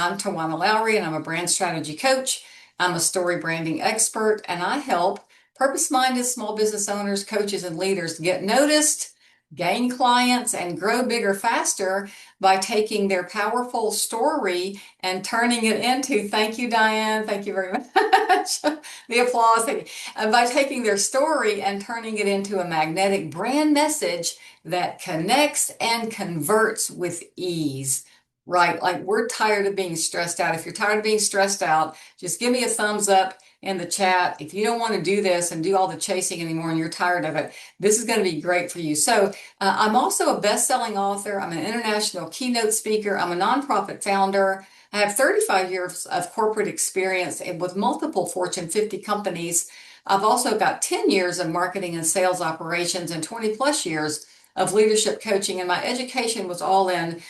I'm Tawana Lowery, and I'm a brand strategy coach. I'm a story branding expert, and I help purpose-minded small business owners, coaches, and leaders get noticed, gain clients, and grow bigger faster by taking their powerful story and turning it into, thank you, Diane, thank you very much. The applause. By taking their story and turning it into a magnetic brand message that connects and converts with ease. Right. Like we're tired of being stressed out. If you're tired of being stressed out, just give me a thumbs up in the chat. If you don't want to do this and do all the chasing anymore and you're tired of it, this is going to be great for you. So I'm also a best-selling author. I'm an international keynote speaker. I'm a nonprofit founder. I have 35 years of corporate experience with multiple Fortune 50 companies. I've also got 10 years of marketing and sales operations and 20 plus years of leadership coaching, and my education was all in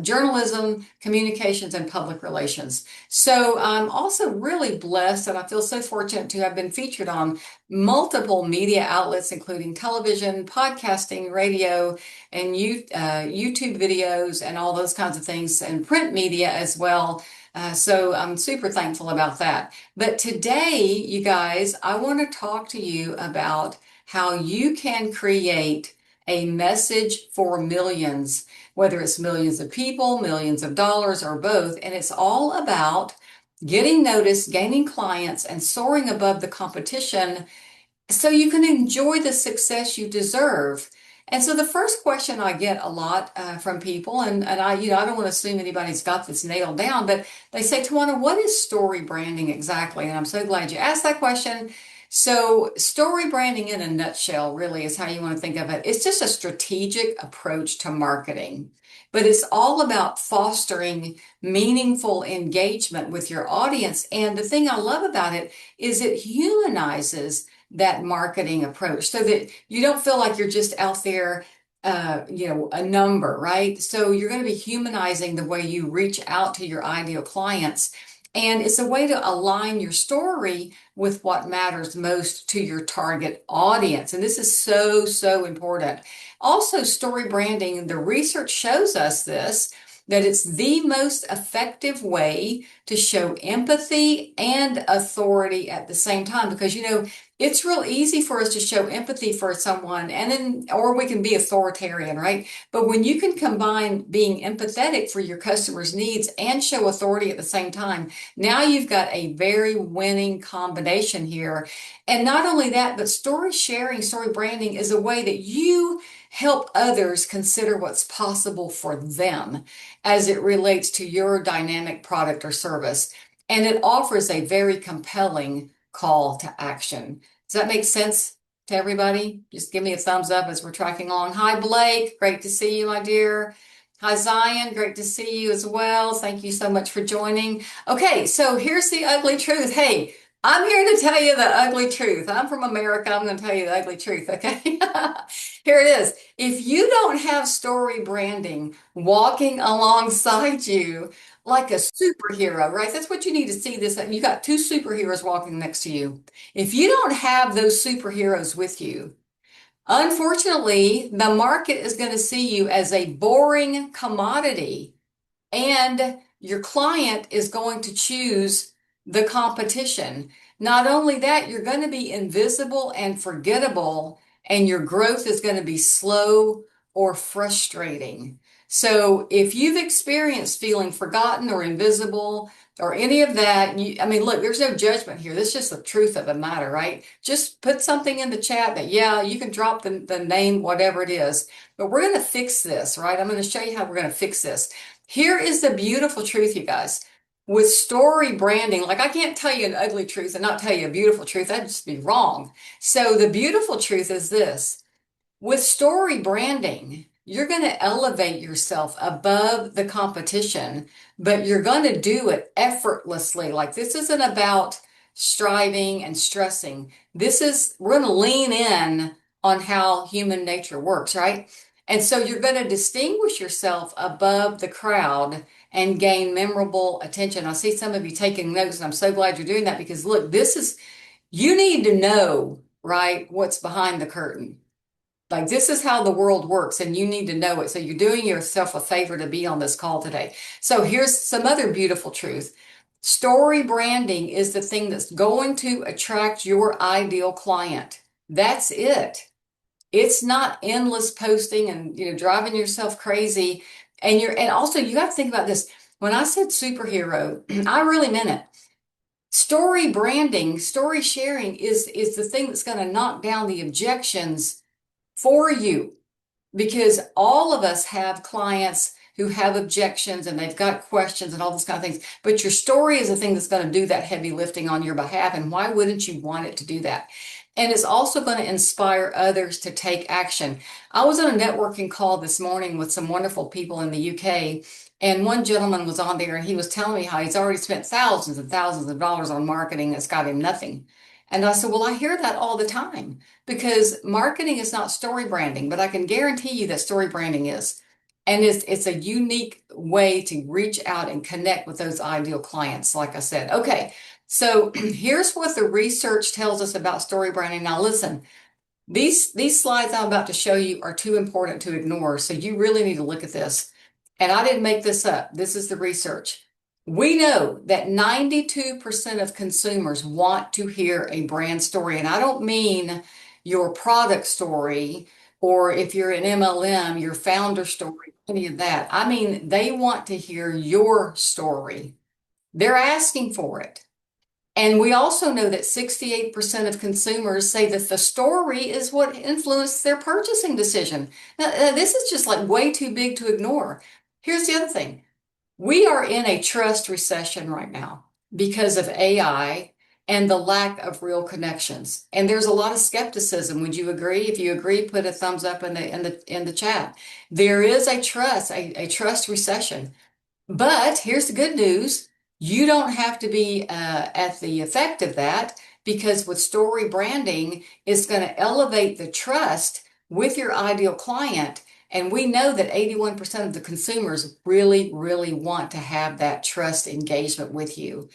journalism, communications, and public relations. So I'm also really blessed, and I feel so fortunate to have been featured on multiple media outlets, including television, podcasting, radio, and YouTube videos, and all those kinds of things, and print media as well. So I'm super thankful about that. But today, you guys, I want to talk to you about how you can create a message for millions, whether it's millions of people, millions of dollars, or both. And it's all about getting noticed, gaining clients, and soaring above the competition so you can enjoy the success you deserve. And so the first question I get a lot from people, and I don't want to assume anybody's got this nailed down, but they say, Tawana, what is story branding exactly? And I'm so glad you asked that question. So story branding in a nutshell really is how you want to think of it. It's just a strategic approach to marketing, but it's all about fostering meaningful engagement with your audience. And the thing I love about it is it humanizes that marketing approach so that you don't feel like you're just out there, a number, right? So you're going to be humanizing the way you reach out to your ideal clients. And it's a way to align your story with what matters most to your target audience. And this is so, so important. Also, story branding, the research shows us this, that it's the most effective way to show empathy and authority at the same time. Because, it's real easy for us to show empathy for someone or we can be authoritarian, right? But when you can combine being empathetic for your customers' needs and show authority at the same time, now you've got a very winning combination here. And not only that, but story sharing, story branding is a way that you help others consider what's possible for them as it relates to your dynamic product or service. And it offers a very compelling call to action. Does that make sense to everybody? Just give me a thumbs up as we're tracking along. Hi, Blake. Great to see you, my dear. Hi, Zion. Great to see you as well. Thank you so much for joining. Okay, so here's the ugly truth. Hey, I'm here to tell you the ugly truth. I'm from America. I'm going to tell you the ugly truth, okay? Here it is. If you don't have story branding walking alongside you like a superhero, right? That's what you need to see this. You got two superheroes walking next to you. If you don't have those superheroes with you, unfortunately, the market is going to see you as a boring commodity, and your client is going to choose the competition. Not only that, you're going to be invisible and forgettable, and your growth is going to be slow or frustrating. So if you've experienced feeling forgotten or invisible or any of that, look, there's no judgment here. This is just the truth of the matter, right? Just put something in the chat that, yeah, you can drop the name, whatever it is, but we're going to fix this, right? I'm going to show you how we're going to fix this. Here is the beautiful truth, you guys. With story branding, like I can't tell you an ugly truth and not tell you a beautiful truth. That'd just be wrong. So the beautiful truth is this. With story branding, you're going to elevate yourself above the competition, but you're going to do it effortlessly. Like this isn't about striving and stressing. We're going to lean in on how human nature works, right? And so you're going to distinguish yourself above the crowd and gain memorable attention. I see some of you taking notes, and I'm so glad you're doing that because look, you need to know, right, what's behind the curtain. Like this is how the world works, and you need to know it. So you're doing yourself a favor to be on this call today. So here's some other beautiful truth. Story branding is the thing that's going to attract your ideal client. That's it. It's not endless posting and driving yourself crazy. And also you got to think about this. When I said superhero, I really meant it. Story branding, story sharing is the thing that's going to knock down the objections for you, because all of us have clients who have objections and they've got questions and all those kind of things. But your story is the thing that's going to do that heavy lifting on your behalf. And why wouldn't you want it to do that? And it's also going to inspire others to take action. I was on a networking call this morning with some wonderful people in the UK. And one gentleman was on there and he was telling me how he's already spent thousands and thousands of dollars on marketing that's got him nothing. And I said, well, I hear that all the time because marketing is not story branding, but I can guarantee you that story branding is. And it's a unique way to reach out and connect with those ideal clients, like I said. Okay, so here's what the research tells us about story branding. Now, listen, these slides I'm about to show you are too important to ignore, so you really need to look at this. And I didn't make this up. This is the research. We know that 92% of consumers want to hear a brand story. And I don't mean your product story or if you're an MLM, your founder story, any of that. I mean, they want to hear your story. They're asking for it. And we also know that 68% of consumers say that the story is what influenced their purchasing decision. Now, this is just like way too big to ignore. Here's the other thing. We are in a trust recession right now because of AI and the lack of real connections. And there's a lot of skepticism. Would you agree? If you agree, put a thumbs up in the chat. There is a trust recession. But here's the good news. You don't have to be at the effect of that, because with story branding, it's going to elevate the trust with your ideal client. And we know that 81% of the consumers really, really want to have that trust engagement with you.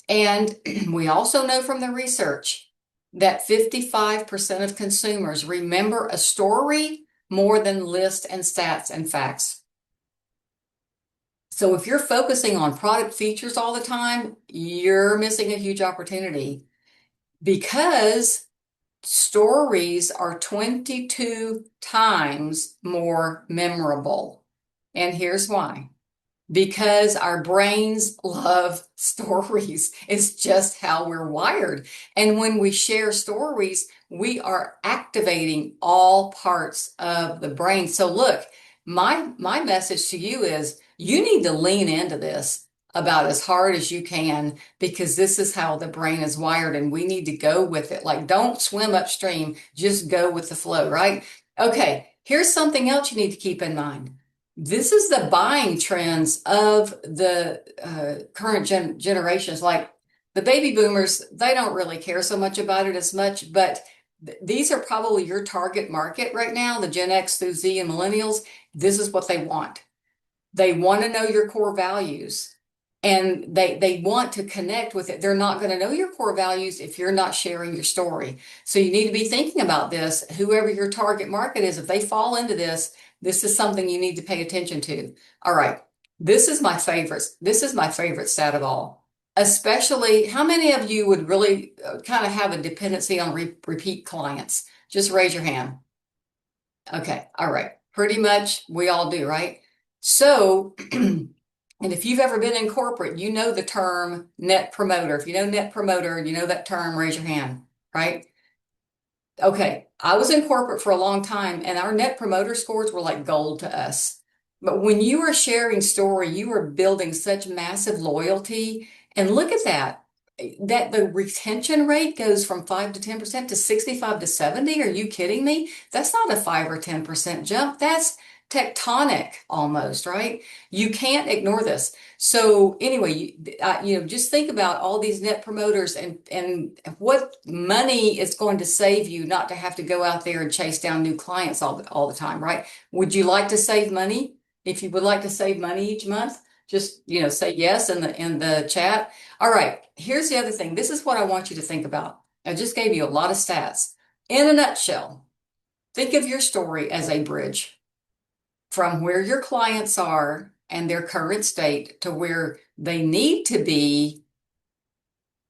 And we also know from the research that 55% of consumers remember a story more than lists and stats and facts. So if you're focusing on product features all the time, you're missing a huge opportunity, because stories are 22 times more memorable. And here's why. Because our brains love stories. It's just how we're wired. And when we share stories, we are activating all parts of the brain. So look, my message to you is you need to lean into this about as hard as you can, because this is how the brain is wired and we need to go with it. Like, don't swim upstream, just go with the flow, right? Okay, here's something else you need to keep in mind. This is the buying trends of the current generations. Like the baby boomers, they don't really care so much about it as much, but these are probably your target market right now, the Gen X through Z and millennials. This is what they want. They want to know your core values, and they want to connect with it. They're not going to know your core values if you're not sharing your story. So you need to be thinking about this. Whoever your target market is, if they fall into this, this is something you need to pay attention to. All right. This is my favorite. This is my favorite stat of all. Especially, how many of you would really kind of have a dependency on repeat clients? Just raise your hand. Okay. All right. Pretty much we all do, right? So, and if you've ever been in corporate, you know the term net promoter. If you know net promoter, you know that term, raise your hand, right? Okay, I was in corporate for a long time and our net promoter scores were like gold to us. But when you are sharing story, you are building such massive loyalty. And look at that the retention rate goes from 5 to 10% to 65 to 70. Are you kidding me? That's not a 5 or 10% jump. That's tectonic almost, right? You can't ignore this. So anyway, just think about all these net promoters and what money it's going to save you not to have to go out there and chase down new clients all the time, right? Would you like to save money? If you would like to save money each month, just, say yes in the chat. All right, here's the other thing. This is what I want you to think about. I just gave you a lot of stats. In a nutshell, Think of your story as a bridge from where your clients are and their current state to where they need to be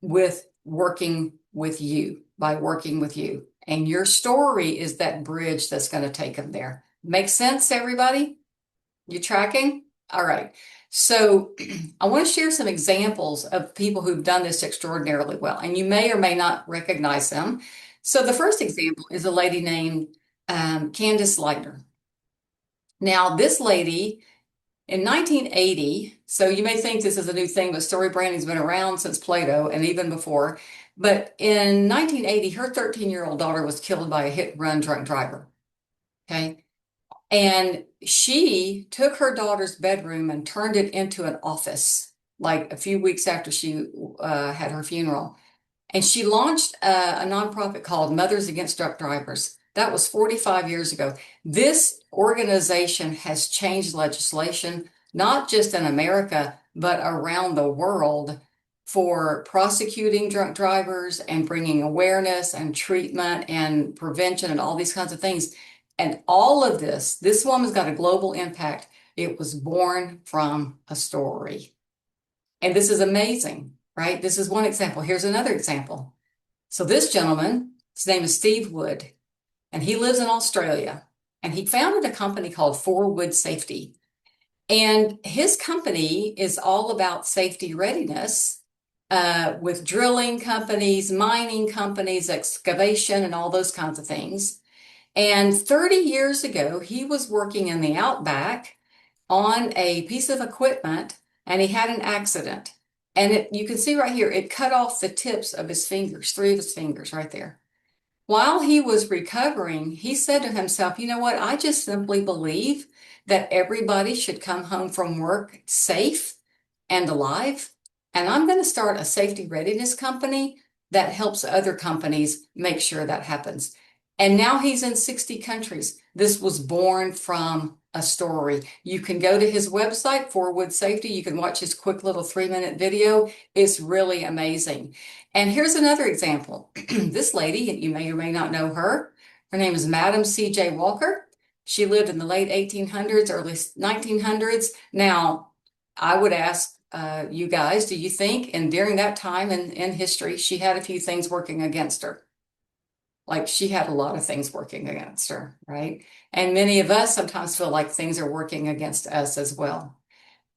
with working with you, by working with you. And your story is that bridge that's going to take them there. Make sense, everybody? You tracking? All right. So I want to share some examples of people who've done this extraordinarily well, and you may or may not recognize them. So the first example is a lady named Candace Lightner. Now, this lady in 1980, so you may think this is a new thing, but story branding's been around since Plato and even before. But in 1980, her 13-year-old daughter was killed by a hit and run drunk driver. Okay. And she took her daughter's bedroom and turned it into an office, like a few weeks after she had her funeral. And she launched a nonprofit called Mothers Against Drunk Drivers. That was 45 years ago. This organization has changed legislation, not just in America, but around the world for prosecuting drunk drivers and bringing awareness and treatment and prevention and all these kinds of things. And all of this woman's got a global impact. It was born from a story. And this is amazing, right? This is one example. Here's another example. So this gentleman, his name is Steve Wood, and he lives in Australia. And he founded a company called Forwood Safety. And his company is all about safety readiness with drilling companies, mining companies, excavation, and all those kinds of things. And 30 years ago, he was working in the outback on a piece of equipment and he had an accident. And you can see right here, it cut off the tips of his fingers, three of his fingers right there. While he was recovering, he said to himself, you know what? I just simply believe that everybody should come home from work safe and alive. And I'm going to start a safety readiness company that helps other companies make sure that happens. And now he's in 60 countries. This was born from a story. You can go to his website, Forwood Safety. You can watch his quick little 3-minute video. It's really amazing. And here's another example. This lady, you may or may not know her. Her name is Madam C.J. Walker. She lived in the late 1800s, early 1900s. Now, I would ask you guys, do you think, and during that time in history, she had a few things working against her? Like she had a lot of things working against her, right? And many of us sometimes feel like things are working against us as well.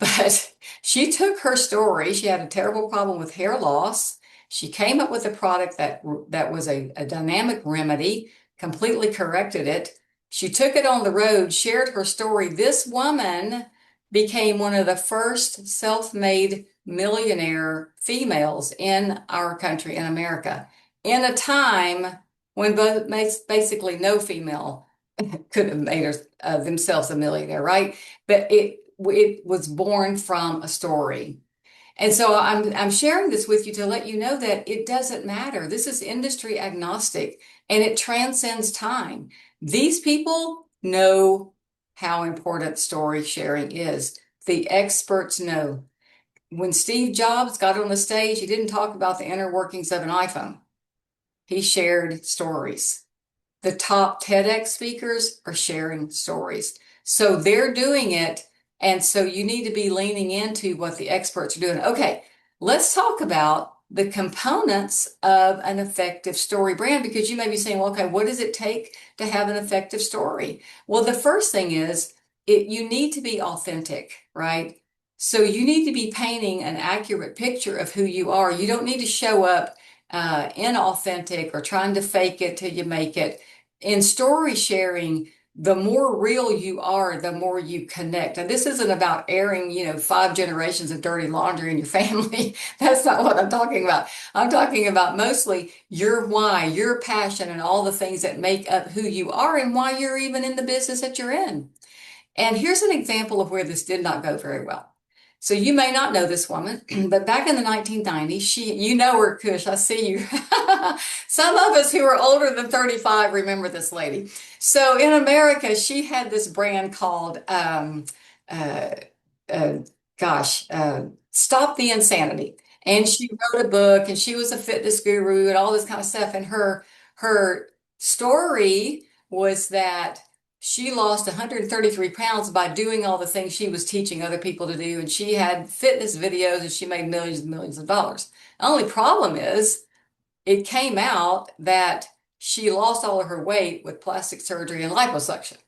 But she took her story. She had a terrible problem with hair loss. She came up with a product that was a dynamic remedy, completely corrected it. She took it on the road, shared her story. This woman became one of the first self-made millionaire females in our country, in America, in a time when basically no female could have made themselves a millionaire, right? But it was born from a story. And so I'm sharing this with you to let you know that it doesn't matter. This is industry agnostic and it transcends time. These people know how important story sharing is. The experts know. When Steve Jobs got on the stage, he didn't talk about the inner workings of an iPhone. He shared stories. The top TEDx speakers are sharing stories. So they're doing it. And so you need to be leaning into what the experts are doing. Okay, let's talk about the components of an effective story brand because you may be saying, well, okay, what does it take to have an effective story? Well, the first thing is you need to be authentic, right? So you need to be painting an accurate picture of who you are. You don't need to show up inauthentic or trying to fake it till you make it. In story sharing, the more real you are, the more you connect. And this isn't about airing, 5 generations of dirty laundry in your family. That's not what I'm talking about. I'm talking about mostly your why, your passion, and all the things that make up who you are and why you're even in the business that you're in. And here's an example of where this did not go very well. So you may not know this woman, but back in the 1990s, you know her, Kush, I see you. Some of us who are older than 35 remember this lady. So in America, she had this brand called, uh, uh, Stop the Insanity. And she wrote a book and she was a fitness guru and all this kind of stuff. And her story was that she lost 133 pounds by doing all the things she was teaching other people to do. And she had fitness videos and she made millions and millions of dollars. The only problem is it came out that she lost all of her weight with plastic surgery and liposuction.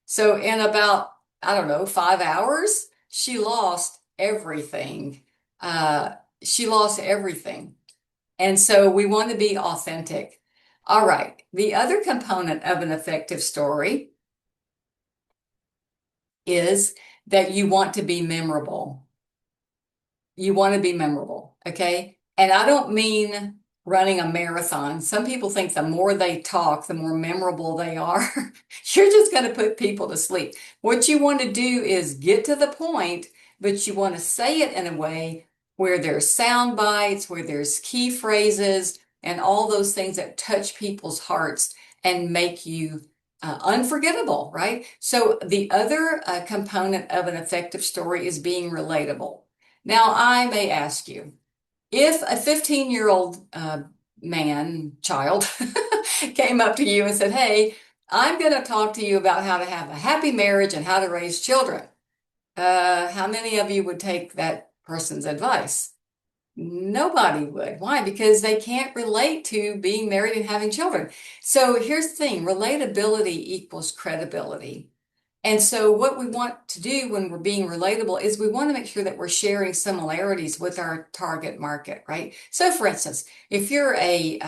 So in about, I don't know, 5 hours, she lost everything. Uh, she lost everything. And so we want to be authentic. All right. The other component of an effective story is that you want to be memorable. You want to be memorable, okay? And I don't mean running a marathon. Some people think the more they talk, the more memorable they are. You're just going to put people to sleep. What you want to do is get to the point, but you want to say it in a way where there's sound bites, where there's key phrases, and all those things that touch people's hearts and make you unforgettable, right? So the other component of an effective story is being relatable. Now, I may ask you, if a 15-year-old child, came up to you and said, "Hey, I'm going to talk to you about how to have a happy marriage and how to raise children," how many of you would take that person's advice? Nobody would. Why? Because they can't relate to being married and having children. So here's the thing, relatability equals credibility. And so what we want to do when we're being relatable is we want to make sure that we're sharing similarities with our target market, right? So for instance, if you're a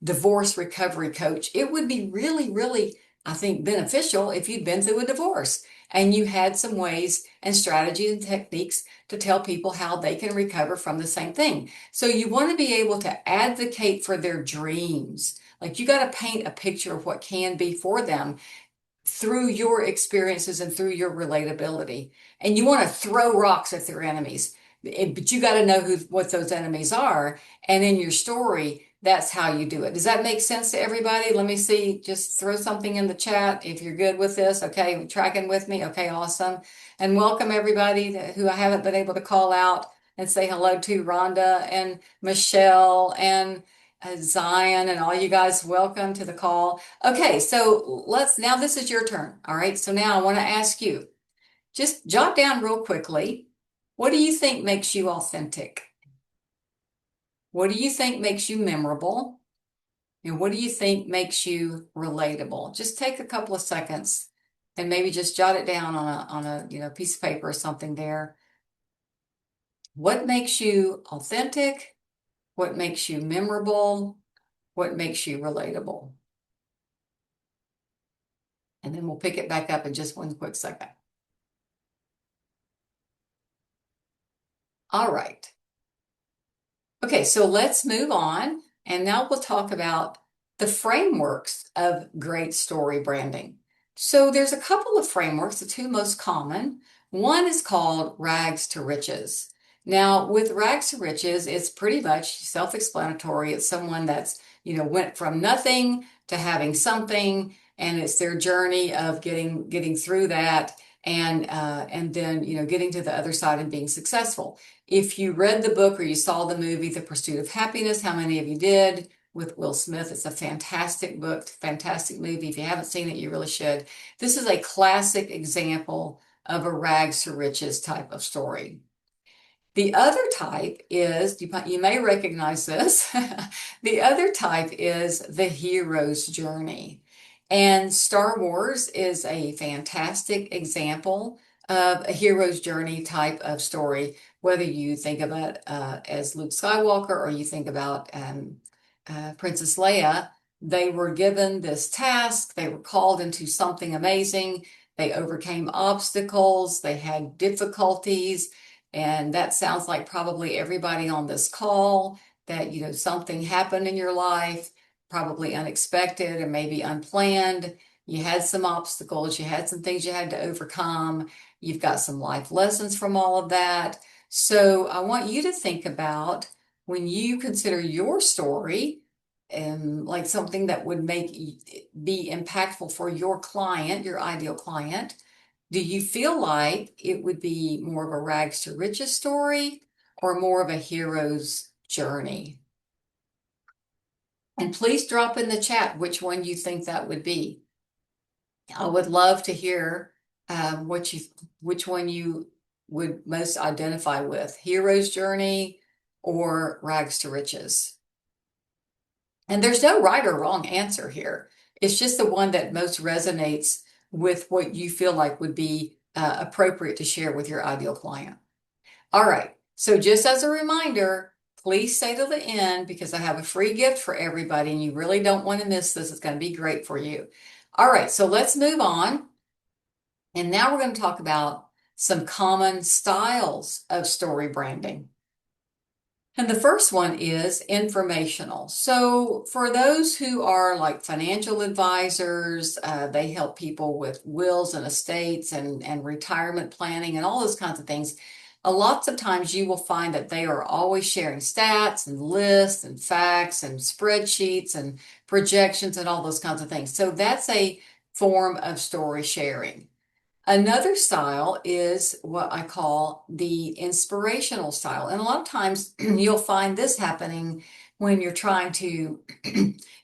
divorce recovery coach, it would be really, really, I think, beneficial if you'd been through a divorce and you had some ways and strategies and techniques to tell people how they can recover from the same thing. So you want to be able to advocate for their dreams. Like you got to paint a picture of what can be for them through your experiences and through your relatability. And you want to throw rocks at their enemies, but you got to know what those enemies are. And in your story, that's how you do it. Does that make sense to everybody? Let me see. Just throw something in the chat if you're good with this. Okay, tracking with me. Okay, awesome. And welcome everybody who I haven't been able to call out and say hello to, Rhonda and Michelle and Zion and all you guys. Welcome to the call. Okay, so now this is your turn. All right, so now I want to ask you, just jot down real quickly, what do you think makes you authentic? What do you think makes you memorable? And what do you think makes you relatable? Just take a couple of seconds and maybe just jot it down on a piece of paper or something there. What makes you authentic? What makes you memorable? What makes you relatable? And then we'll pick it back up in just one quick second. All right. Okay, so let's move on. And now we'll talk about the frameworks of great story branding. So there's a couple of frameworks, the two most common. One is called rags to riches. Now, with rags to riches, it's pretty much self-explanatory. It's someone that's, went from nothing to having something, and it's their journey of getting through that and then, getting to the other side and being successful. If you read the book or you saw the movie, The Pursuit of Happiness, how many of you did? With Will Smith. It's a fantastic book, fantastic movie. If you haven't seen it, you really should. This is a classic example of a rags to riches type of story. The other type is, you may recognize this, the other type is the hero's journey. And Star Wars is a fantastic example of a hero's journey type of story, whether you think of it as Luke Skywalker or you think about Princess Leia. They were given this task, they were called into something amazing, they overcame obstacles, they had difficulties. And that sounds like probably everybody on this call that, something happened in your life, probably unexpected or maybe unplanned. You had some obstacles, you had some things you had to overcome. You've got some life lessons from all of that. So I want you to think about when you consider your story and like something that would be impactful for your client, your ideal client. Do you feel like it would be more of a rags to riches story or more of a hero's journey? And please drop in the chat which one you think that would be. I would love to hear what you, which one you would most identify with, Hero's Journey or Rags to Riches. And there's no right or wrong answer here. It's just the one that most resonates with what you feel like would be appropriate to share with your ideal client. All right. So just as a reminder, please stay till the end because I have a free gift for everybody and you really don't want to miss this. It's going to be great for you. All right. So let's move on. And now we're going to talk about some common styles of story branding. And the first one is informational. So for those who are like financial advisors, they help people with wills and estates and retirement planning and all those kinds of things. Lots of times you will find that they are always sharing stats and lists and facts and spreadsheets and projections and all those kinds of things. So that's a form of story sharing. Another style is what I call the inspirational style. And a lot of times you'll find this happening when you're trying to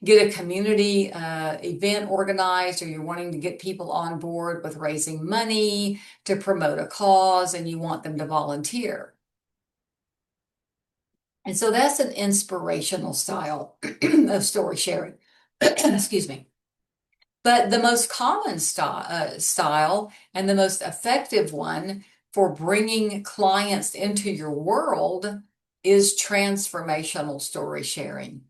get a community event organized or you're wanting to get people on board with raising money to promote a cause and you want them to volunteer. And so that's an inspirational style of story sharing. Excuse me. But the most common style and the most effective one for bringing clients into your world is transformational story sharing.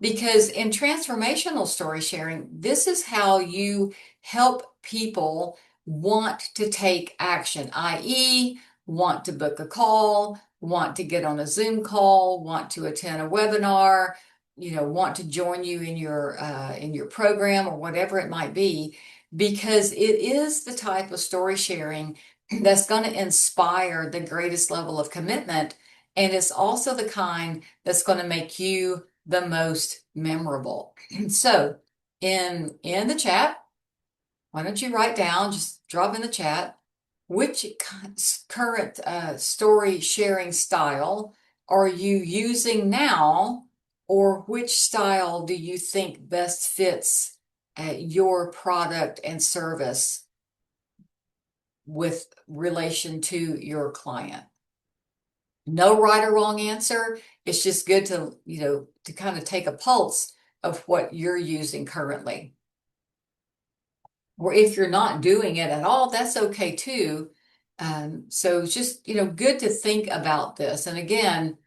Because in transformational story sharing, this is how you help people want to take action, i.e., want to book a call, want to get on a Zoom call, want to attend a webinar, want to join you in your program or whatever it might be, because it is the type of story sharing that's going to inspire the greatest level of commitment, and it's also the kind that's going to make you the most memorable. So in the chat, why don't you write down, just drop in the chat, which current story sharing style are you using now, or which style do you think best fits your product and service with relation to your client? No right or wrong answer. It's just good to, to kind of take a pulse of what you're using currently. Or if you're not doing it at all, that's okay too. So it's just, good to think about this. And again,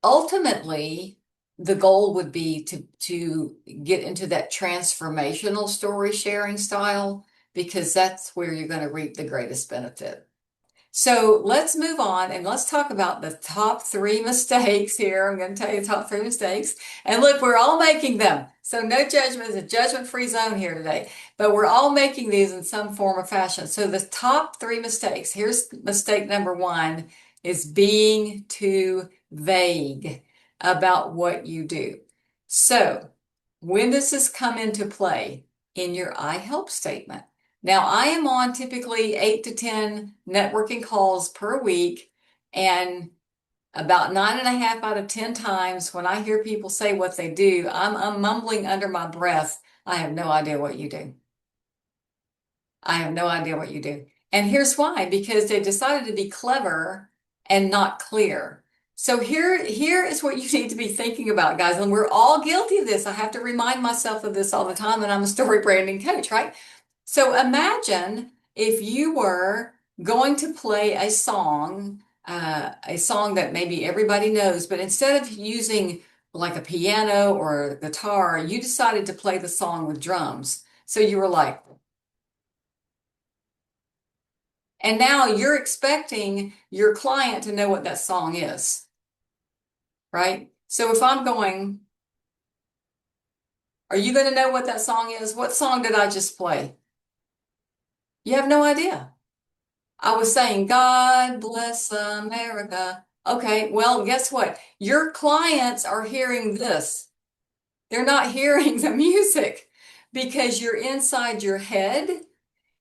ultimately, the goal would be to get into that transformational story sharing style because that's where you're going to reap the greatest benefit. So let's move on and let's talk about the top 3 mistakes here. I'm going to tell you the top 3 mistakes. And look, we're all making them. So no judgment. It's a judgment-free zone here today. But we're all making these in some form or fashion. So the top 3 mistakes. Here's mistake number 1 is being too vague about what you do. So when does this come into play? In your I help statement. Now, I am on typically 8 to 10 networking calls per week, and about 9.5 out of 10 times when I hear people say what they do, I'm mumbling under my breath, I have no idea what you do. I have no idea what you do. And here's why, because they decided to be clever and not clear. So here is what you need to be thinking about, guys. And we're all guilty of this. I have to remind myself of this all the time, and I'm a story branding coach, right? So imagine if you were going to play a song that maybe everybody knows, but instead of using like a piano or a guitar, you decided to play the song with drums. So you were like, and now you're expecting your client to know what that song is, right? So if I'm going, are you going to know what that song is? What song did I just play? You have no idea. I was saying, God bless America. Okay, well, guess what? Your clients are hearing this. They're not hearing the music because you're inside your head.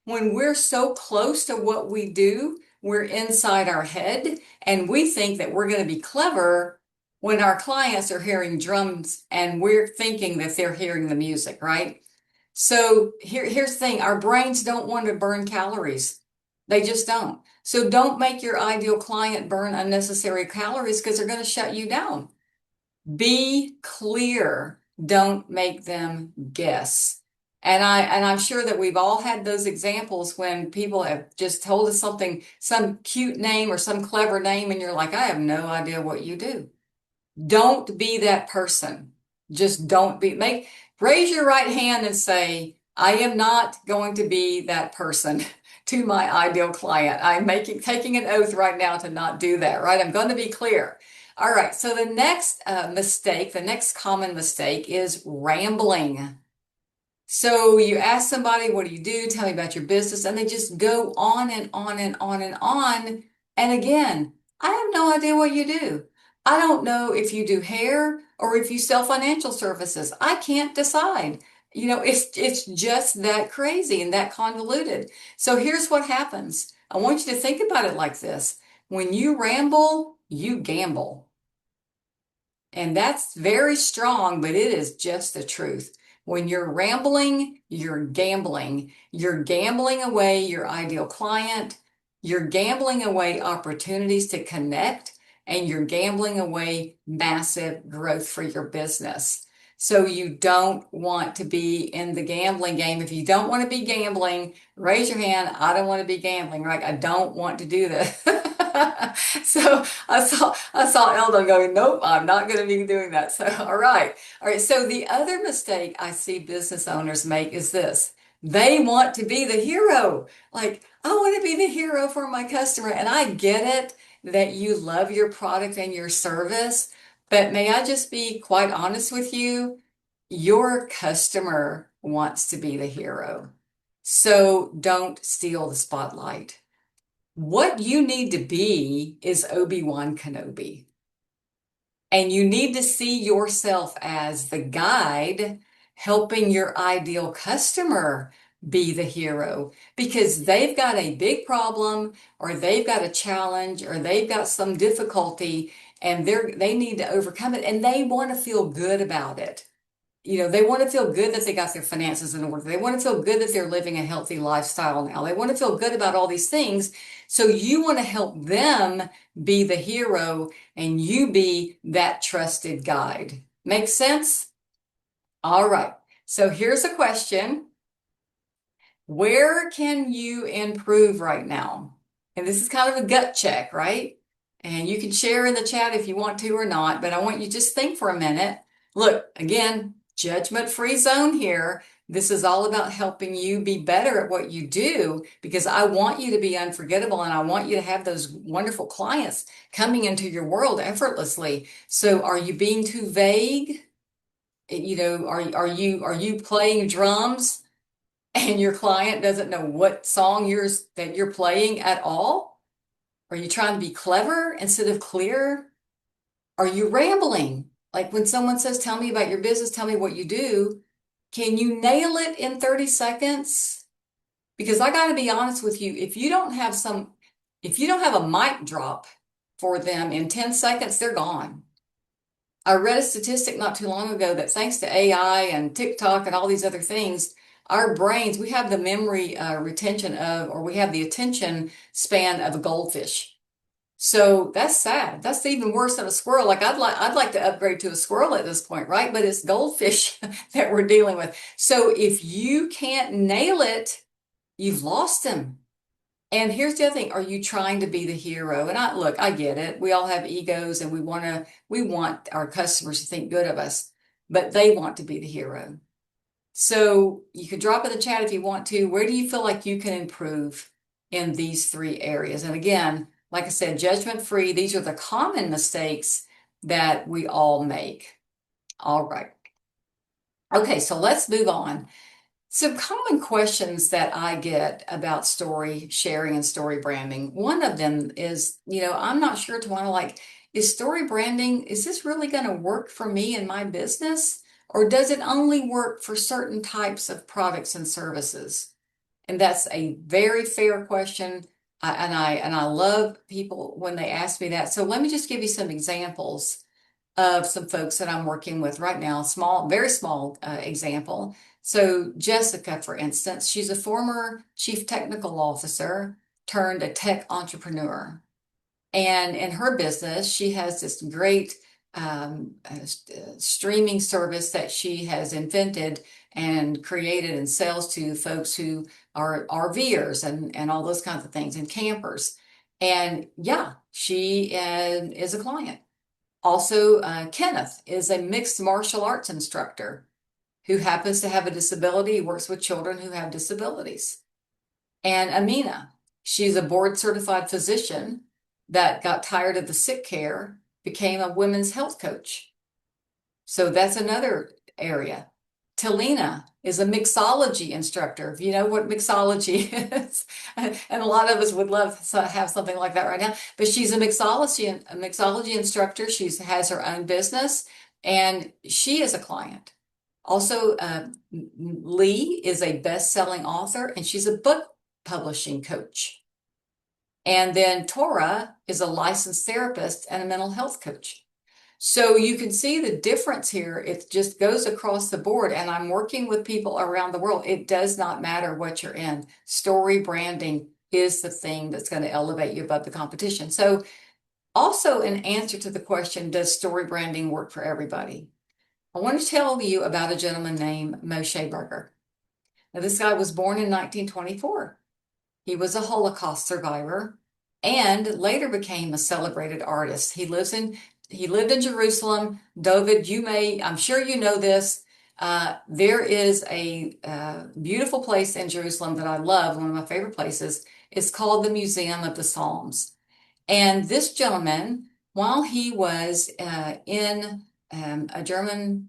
When we're so close to what we do, we're inside our head and we think that we're going to be clever when our clients are hearing drums and we're thinking that they're hearing the music, right? So here's the thing, our brains don't want to burn calories. They just don't. So don't make your ideal client burn unnecessary calories because they're going to shut you down. Be clear. Don't make them guess. And I'm sure that we've all had those examples when people have just told us something, some cute name or some clever name, and you're like, I have no idea what you do. Don't be that person. Just don't be, raise your right hand and say, I am not going to be that person to my ideal client. Taking an oath right now to not do that, right? I'm going to be clear. All right. So the next mistake, the next common mistake is rambling. So you ask somebody, what do you do? Tell me about your business. And they just go on and on and on and on. And again, I have no idea what you do. I don't know if you do hair or if you sell financial services. I can't decide. It's just that crazy and that convoluted. So here's what happens. I want you to think about it like this. When you ramble, you gamble. And that's very strong, but it is just the truth. When you're rambling, you're gambling. You're gambling away your ideal client. You're gambling away opportunities to connect, and you're gambling away massive growth for your business. So you don't want to be in the gambling game. If you don't want to be gambling, raise your hand. I don't want to be gambling, right? I don't want to do this. So I saw Eldon going, nope, I'm not going to be doing that. So all right. All right. So the other mistake I see business owners make is this. They want to be the hero. Like, I want to be the hero for my customer. And I get it that you love your product and your service, but may I just be quite honest with you? Your customer wants to be the hero. So don't steal the spotlight. What you need to be is Obi-Wan Kenobi. And you need to see yourself as the guide helping your ideal customer be the hero because they've got a big problem or they've got a challenge or they've got some difficulty and they need to overcome it and they want to feel good about it. They want to feel good that they got their finances in order. They want to feel good that they're living a healthy lifestyle now. They want to feel good about all these things. So you want to help them be the hero and you be that trusted guide. Make sense? All right. So here's a question. Where can you improve right now? And this is kind of a gut check, right? And you can share in the chat if you want to or not, but I want you to just think for a minute. Look, again, judgment-free zone here. This is all about helping you be better at what you do because I want you to be unforgettable and I want you to have those wonderful clients coming into your world effortlessly. So are you being too vague? Are you playing drums and your client doesn't know what song that you're playing at all? Are you trying to be clever instead of clear? Are you rambling? Like when someone says, tell me about your business, tell me what you do, can you nail it in 30 seconds? Because I got to be honest with you, if you don't have a mic drop for them in 10 seconds, they're gone. I read a statistic not too long ago that thanks to AI and TikTok and all these other things, our brains, we have the memory retention of, or we have the attention span of a goldfish. So that's sad. That's even worse than a squirrel. Like I'd like to upgrade to a squirrel at this point, right? But it's goldfish that we're dealing with. So if you can't nail it, you've lost them. And here's the other thing, are you trying to be the hero? And I get it. We all have egos and we want our customers to think good of us, but they want to be the hero. So you can drop in the chat if you want to. Where do you feel like you can improve in these three areas? And again, like I said, judgment free. These are the common mistakes that we all make. All right. Okay, so let's move on. Some common questions that I get about story sharing and story branding. One of them is, I'm not sure to want to is story branding, is this really going to work for me in my business? Or does it only work for certain types of products and services? And that's a very fair question. And I love people when they ask me that. So let me just give you some examples of some folks that I'm working with right now, small, very small example. So Jessica, for instance, she's a former chief technical officer turned a tech entrepreneur. And in her business, she has this great streaming service that she has invented and created and sells to folks who are RVers and all those kinds of things and campers. And yeah, she is a client. Also, Kenneth is a mixed martial arts instructor who happens to have a disability, works with children who have disabilities. And Amina, she's a board certified physician that got tired of the sick care, became a women's health coach. So that's another area. Talina is a mixology instructor. If you know what mixology is, and a lot of us would love to have something like that right now, but she's a mixology instructor. She has her own business and she is a client. Also, Lee is a best-selling author and she's a book publishing coach. And then Tora is a licensed therapist and a mental health coach. So you can see the difference here. It just goes across the board. And I'm working with people around the world. It does not matter what you're in. Story branding is the thing that's going to elevate you above the competition. So also in answer to the question, does story branding work for everybody? I want to tell you about a gentleman named Moshe Berger. Now, this guy was born in 1924. He was a Holocaust survivor and later became a celebrated artist. He lived in Jerusalem. David, I'm sure you know this. There is a beautiful place in Jerusalem that I love, one of my favorite places. It's called the Museum of the Psalms. And this gentleman, while he was in a German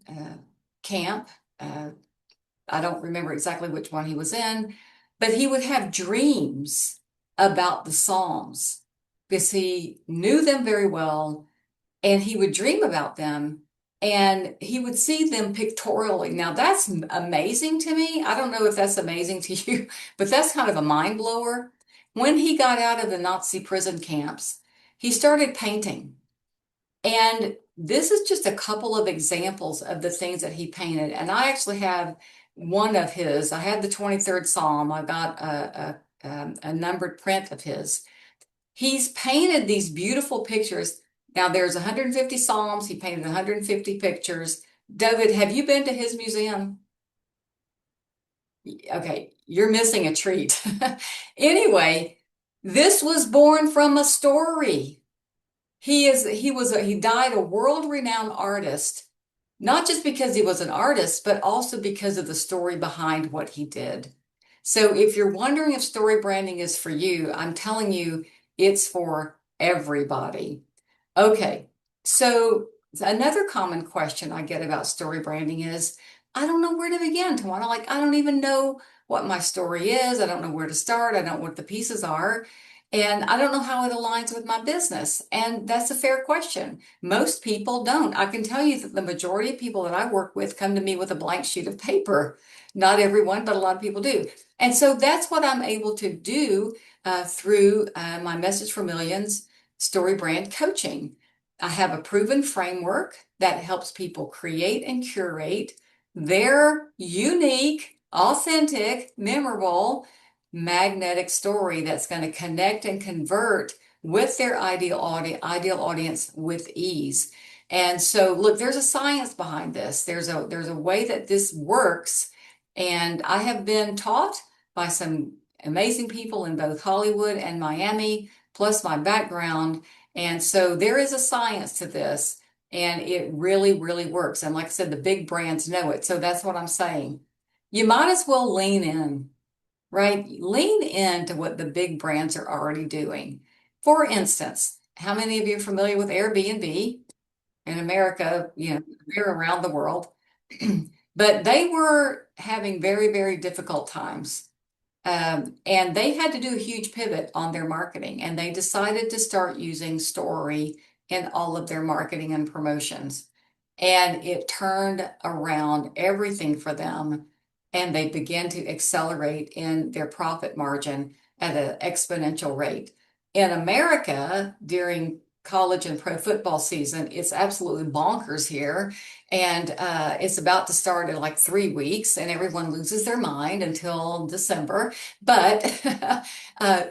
camp, I don't remember exactly which one he was in, but he would have dreams about the Psalms because he knew them very well and he would dream about them and he would see them pictorially. Now, that's amazing to me. I don't know if that's amazing to you, but that's kind of a mind blower. When he got out of the Nazi prison camps, he started painting. And this is just a couple of examples of the things that he painted. And I actually have one of his. I had the 23rd Psalm. I got a numbered print of his. He's painted these beautiful pictures. Now there's 150 Psalms. He painted 150 pictures. David, have you been to his museum? Okay, you're missing a treat. Anyway, this was born from a story. He died a world-renowned artist, not just because he was an artist, but also because of the story behind what he did. So if you're wondering if story branding is for you, I'm telling you it's for everybody. Okay, so another common question I get about story branding is, I don't know where to begin, Tawana. Like, I don't even know what my story is. I don't know where to start. I don't know what the pieces are. And I don't know how it aligns with my business. And that's a fair question. Most people don't. I can tell you that the majority of people that I work with come to me with a blank sheet of paper. Not everyone, but a lot of people do. And so that's what I'm able to do through my Message for Millions story brand coaching. I have a proven framework that helps people create and curate their unique, authentic, memorable, magnetic story that's going to connect and convert with their ideal audience with ease. And so, look, there's a science behind this. There's a way that this works, and I have been taught by some amazing people in both Hollywood and Miami, plus my background. And so there is a science to this, and it really, really works. And like I said, the big brands know it. So that's what I'm saying. You might as well lean in, right? Lean into what the big brands are already doing. For instance, how many of you are familiar with Airbnb in America? They're around the world, but they were having very, very difficult times. And they had to do a huge pivot on their marketing, and they decided to start using story in all of their marketing and promotions. And it turned around everything for them, and they began to accelerate in their profit margin at an exponential rate. In America, during college and pro football season. It's absolutely bonkers here. And it's about to start in like 3 weeks, and everyone loses their mind until December. But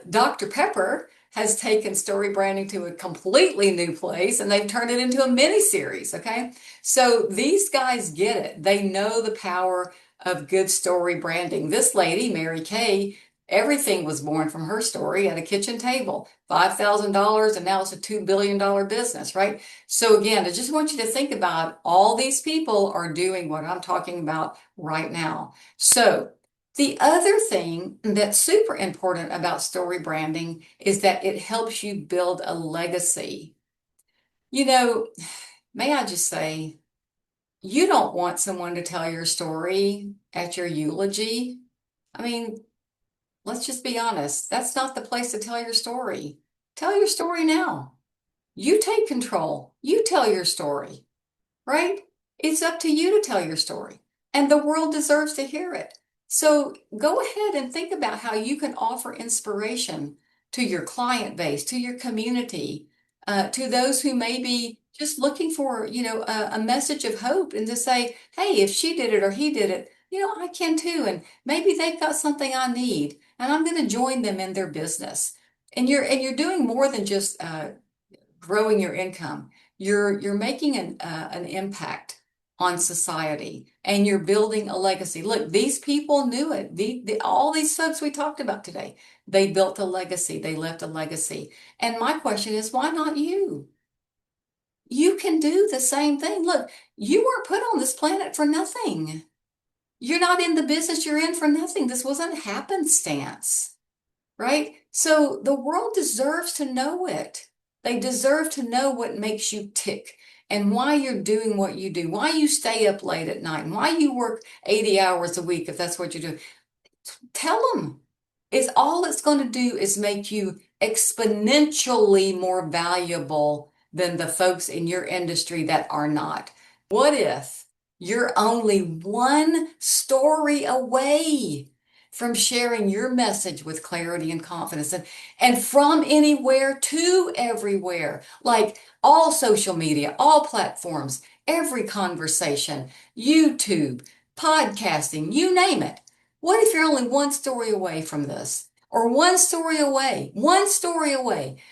Dr. Pepper has taken story branding to a completely new place, and they've turned it into a mini series. Okay. So these guys get it. They know the power of good story branding. This lady, Mary Kay, everything was born from her story at a kitchen table, $5,000, and now it's a $2 billion business, right? So again, I just want you to think about all these people are doing what I'm talking about right now. So the other thing that's super important about story branding is that it helps you build a legacy. You know, may I just say, you don't want someone to tell your story at your eulogy. I mean, let's just be honest. That's not the place to tell your story. Tell your story now. You take control. You tell your story, right? It's up to you to tell your story, and the world deserves to hear it. So go ahead and think about how you can offer inspiration to your client base, to your community, to those who may be just looking for, a message of hope, and to say, hey, if she did it or he did it, I can too. And maybe they've got something I need, and I'm going to join them in their business. And you're doing more than just growing your income. You're making an impact on society, and you're building a legacy. Look, these people knew it. All these folks we talked about today, they built a legacy. They left a legacy. And my question is, why not you? You can do the same thing. Look, you weren't put on this planet for nothing. You're not in the business you're in for nothing. This wasn't happenstance, right? So the world deserves to know it. They deserve to know what makes you tick, and why you're doing what you do, why you stay up late at night, and why you work 80 hours a week if that's what you do. Tell them. It's all it's going to do is make you exponentially more valuable than the folks in your industry that are not. What if you're only one story away from sharing your message with clarity and confidence, and from anywhere to everywhere, like all social media, all platforms, every conversation, YouTube, podcasting, you name it. What if you're only one story away from this? Or one story away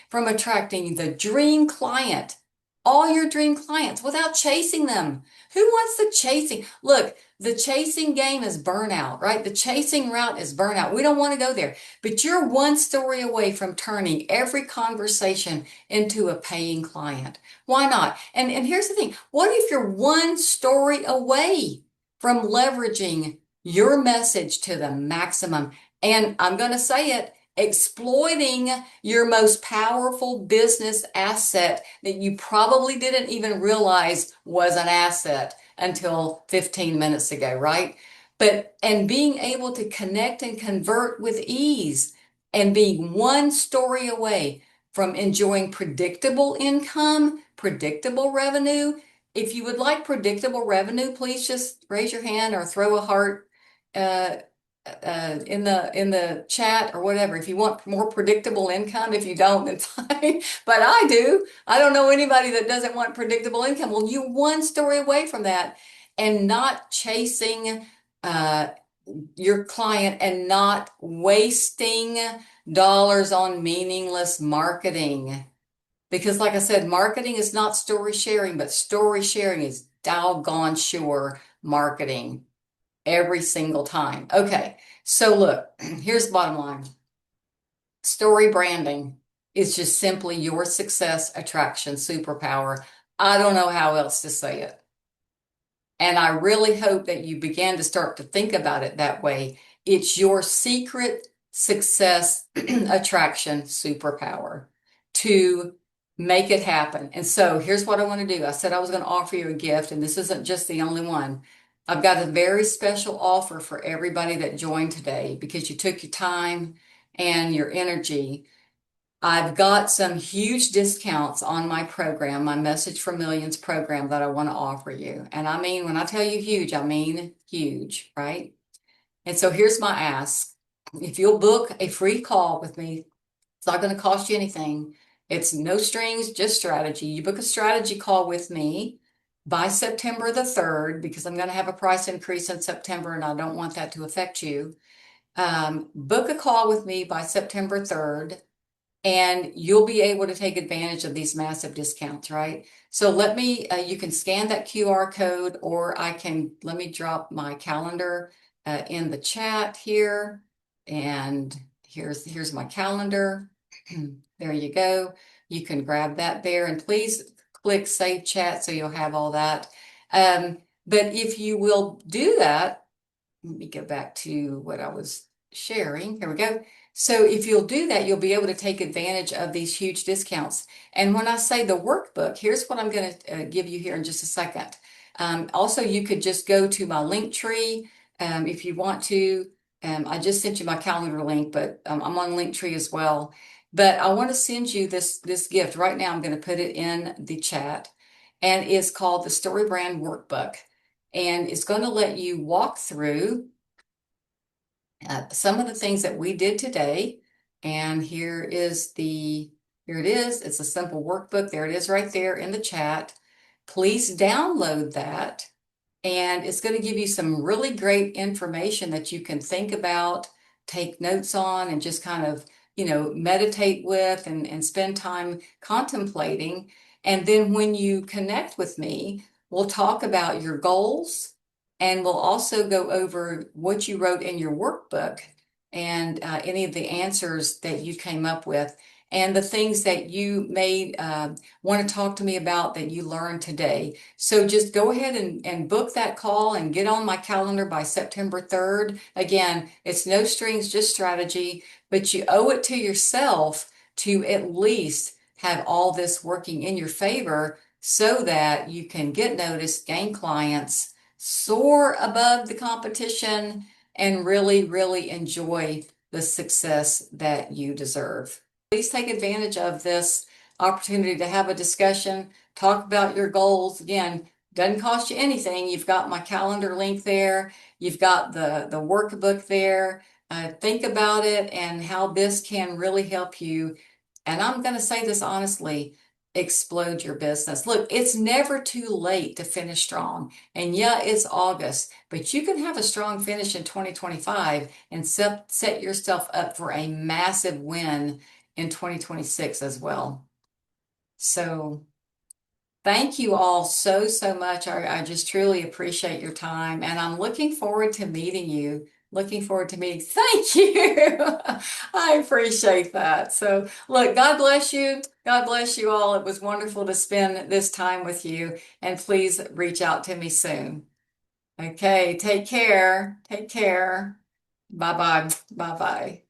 from attracting the dream client, all your dream clients without chasing them. Who wants the chasing? Look, the chasing game is burnout, right? The chasing route is burnout. We don't want to go there. But you're one story away from turning every conversation into a paying client. Why not? And here's the thing. What if you're one story away from leveraging your message to the maximum? And I'm going to say it, exploiting your most powerful business asset that you probably didn't even realize was an asset until 15 minutes ago, right? And being able to connect and convert with ease, and being one story away from enjoying predictable income, predictable revenue. If you would like predictable revenue, please just raise your hand or throw a heart uh, in the chat or whatever. If you want more predictable income, if you don't, it's fine. But I do. I don't know anybody that doesn't want predictable income. Well, you're one story away from that, and not chasing uh, your client, and not wasting dollars on meaningless marketing. Because, like I said, marketing is not story sharing, but story sharing is doggone sure marketing every single time. Okay, so look, here's the bottom line. Story branding is just simply your success attraction superpower. I don't know how else to say it. And I really hope that you begin to start to think about it that way. It's your secret success attraction superpower to make it happen. And so here's what I want to do. I said I was going to offer you a gift, and this isn't just the only one. I've got a very special offer for everybody that joined today because you took your time and your energy. I've got some huge discounts on my program, my Message for Millions program that I want to offer you. And I mean, when I tell you huge, I mean huge, right? And so here's my ask. If you'll book a free call with me, it's not going to cost you anything. It's no strings, just strategy. You book a strategy call with me by September the 3rd, because I'm going to have a price increase in September and I don't want that to affect you. Book a call with me by September 3rd and you'll be able to take advantage of these massive discounts, right? So you can scan that QR code, or let me drop my calendar in the chat here. And here's my calendar. There you go. You can grab that there, and please click save chat so you'll have all that. But if you will do that, let me go back to what I was sharing. Here we go. So if you'll do that, you'll be able to take advantage of these huge discounts. And when I say the workbook, here's what I'm going to give you here in just a second. Also, you could just go to my link tree if you want to. I just sent you my calendar link, but I'm on Linktree as well. But I want to send you this gift right now. I'm going to put it in the chat, and it's called the Story Brand Workbook. And it's going to let you walk through some of the things that we did today. And here it is. It's a simple workbook. There it is right there in the chat. Please download that. And it's going to give you some really great information that you can think about, take notes on, and just kind of, meditate with and spend time contemplating. And then when you connect with me, we'll talk about your goals, and we'll also go over what you wrote in your workbook and any of the answers that you came up with and the things that you may want to talk to me about that you learned today. So just go ahead and book that call and get on my calendar by September 3rd. Again, it's no strings, just strategy, but you owe it to yourself to at least have all this working in your favor so that you can get noticed, gain clients, soar above the competition, and really, really enjoy the success that you deserve. Please take advantage of this opportunity to have a discussion, talk about your goals. Again, doesn't cost you anything. You've got my calendar link there. You've got the workbook there. Think about it and how this can really help you. And I'm going to say this honestly, explode your business. Look, it's never too late to finish strong. And yeah, it's August, but you can have a strong finish in 2025 and set yourself up for a massive win in 2026 as well. So thank you all so, so much. I just truly appreciate your time, and I'm looking forward to meeting you. Looking forward to meeting. Thank you. I appreciate that. So, look, God bless you. God bless you all. It was wonderful to spend this time with you, and please reach out to me soon. Okay, take care. Take care. Bye bye. Bye bye.